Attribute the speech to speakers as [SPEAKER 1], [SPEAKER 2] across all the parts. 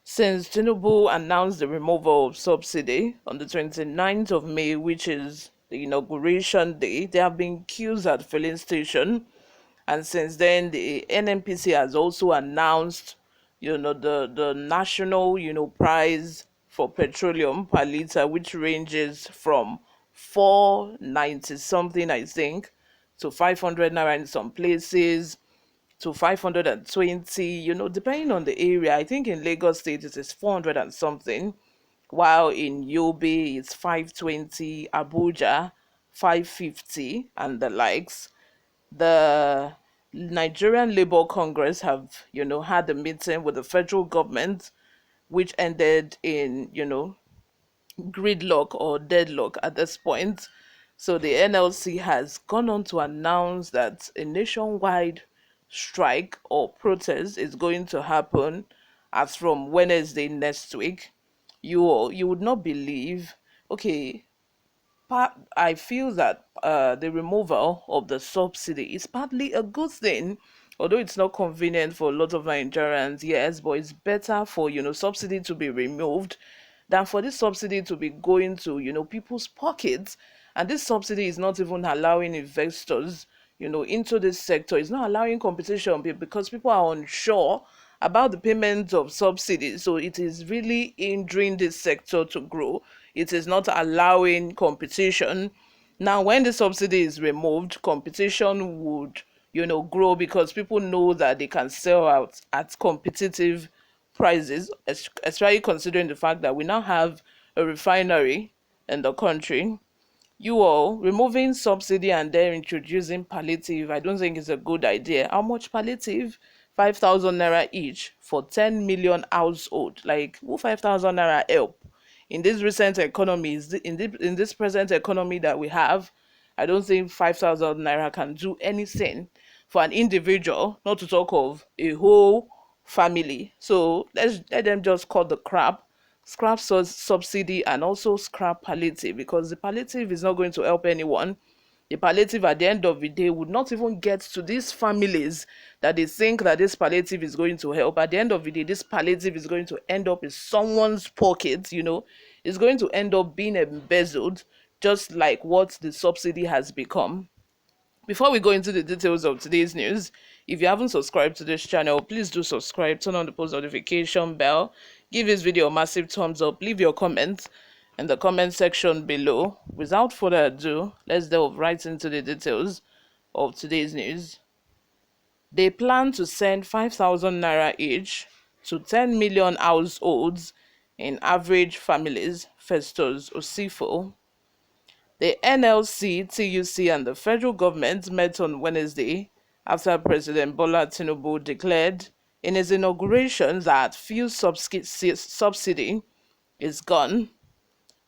[SPEAKER 1] Since Tinubu announced the removal of subsidy on the 29th of May, which is the inauguration day, there have been queues at filling station, and since then the NNPC has also announced, the national, price for petroleum per liter, which ranges from 490 something, I think, to 500 naira in some places, to 520, depending on the area. I think in Lagos State it is 400 and something, while in Yobe it's 520, Abuja 550, and the likes. The Nigerian Labour Congress have, had a meeting with the federal government, which ended in, gridlock or deadlock at this point. So the NLC has gone on to announce that a nationwide strike or protest is going to happen as from Wednesday next week. You would not believe. Okay, I feel that the removal of the subsidy is partly a good thing, although it's not convenient for a lot of Nigerians. Yes, but it's better for subsidy to be removed than for this subsidy to be going to people's pockets. And this subsidy is not even allowing investors into this sector. It's not allowing competition because people are unsure about the payment of subsidies. So it is really hindering this sector to grow. It is not allowing competition. Now, when the subsidy is removed, competition would, grow because people know that they can sell out at competitive prices, especially considering the fact that we now have a refinery in the country. You all removing subsidy and then introducing palliative, I don't think it's a good idea. How much palliative? 5,000 naira each for 10 million household. Like, who 5,000 naira help in this recent economy? In this present economy that we have, I don't think 5,000 naira can do anything for an individual, not to talk of a whole family. So let them just cut the crap, scrap subsidy, and also scrap palliative, because the palliative is not going to help anyone. The palliative at the end of the day would not even get to these families that they think that this palliative is going to help. At the end of the day, this palliative is going to end up in someone's pocket. It's going to end up being embezzled, just like what the subsidy has become. Before we go into the details of today's news, if you haven't subscribed to this channel, please do subscribe, turn on the post notification bell, give this video a massive thumbs up, leave your comments in the comment section below. Without further ado, let's delve right into the details of today's news. They plan to send 5,000 naira each to 10 million households in average families, Festus Osifo. The NLC, TUC, and the federal government met on Wednesday after President Bola Tinubu declared in his inauguration that fuel subsidy is gone.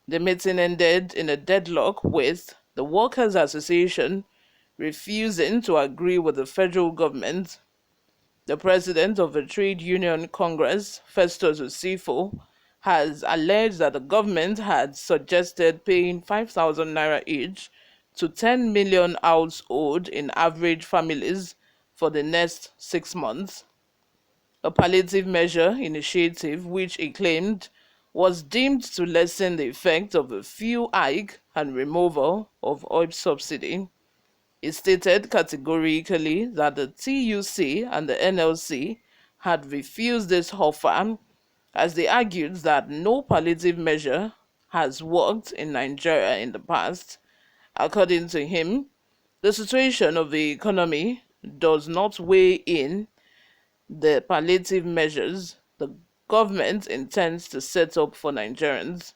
[SPEAKER 1] The meeting ended in a deadlock, with the Workers' Association refusing to agree with the federal government. The president of the Trade Union Congress, Festus Osifo, has alleged that the government had suggested paying 5,000 naira each to 10 million households in average families for the next 6 months. A palliative measure initiative, which he claimed was deemed to lessen the effect of a fuel hike and removal of oil subsidy. It stated categorically that the TUC and the NLC had refused this offer, as they argued that no palliative measure has worked in Nigeria in the past. According to him, the situation of the economy does not weigh in the palliative measures the government intends to set up for Nigerians.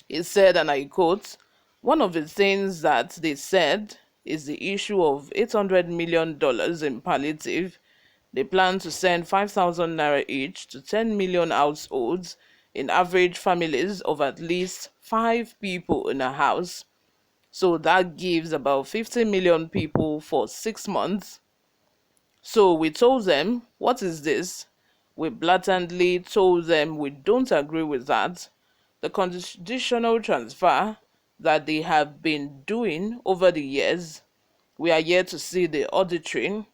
[SPEAKER 1] He said, and I quote, "One of the things that they said is the issue of $800 million in palliative. They plan to send 5,000 naira each to 10 million households in average families of at least 5 people in a house. So that gives about 50 million people for 6 months. So we told them, what is this? We blatantly told them we don't agree with that. The conditional transfer that they have been doing over the years, we are yet to see the auditing.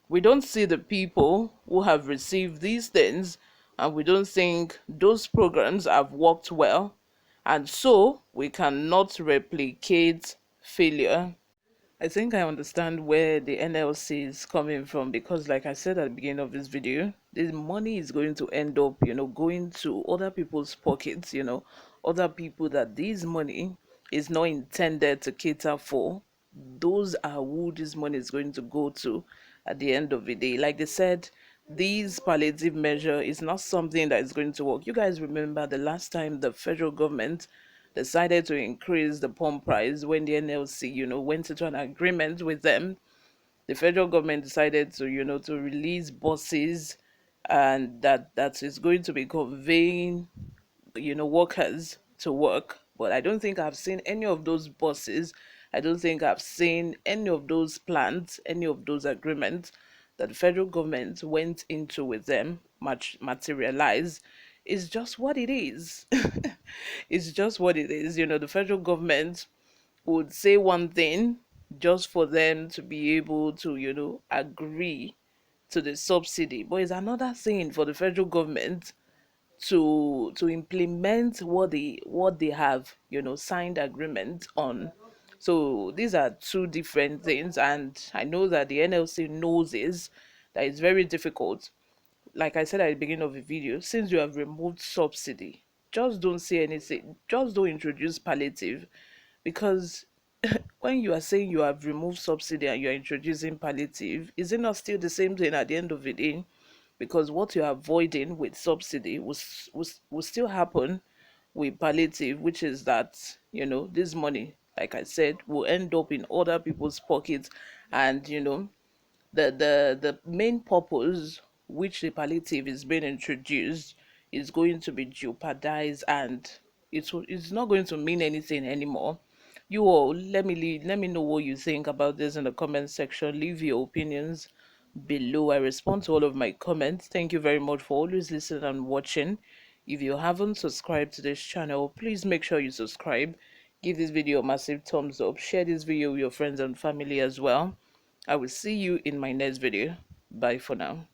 [SPEAKER 1] We don't see the people who have received these things, and we don't think those programs have worked well. And so we cannot replicate failure. I think I understand where the NLC is coming from, because like I said at the beginning of this video, the money is going to end up, going to other people's pockets, other people that this money is not intended to cater for. Those are who this money is going to go to at the end of the day. Like they said, this palliative measure is not something that is going to work. You guys remember the last time the federal government decided to increase the pump price when the NLC, went into an agreement with them. The federal government decided to, to release buses, and that is going to be conveying, workers to work. But I don't think I've seen any of those buses. I don't think I've seen any of those plans, any of those agreements that the federal government went into with them much materialize. It's just what it is. It's just what it is. The federal government would say one thing just for them to be able to, agree to the subsidy. But it's another thing for the federal government to implement what they have, signed agreement on. So these are two different things, and I know that the NLC knows this, that it's very difficult. Like I said at the beginning of the video, since you have removed subsidy, just don't say anything, just don't introduce palliative, because when you are saying you have removed subsidy and you are introducing palliative, is it not still the same thing at the end of the day? Because what you're avoiding with subsidy will still happen with palliative, which is that, this money, like I said, will end up in other people's pockets. And the main purpose which the palliative is being introduced is going to be jeopardized, and it's not going to mean anything anymore. You all, let me know what you think about this in the comment section. Leave your opinions below. I respond to all of my comments. Thank you very much for always listening and watching. If you haven't subscribed to this channel, please make sure you subscribe. Give this video a massive thumbs up. Share this video with your friends and family as well. I will see you in my next video. Bye for now.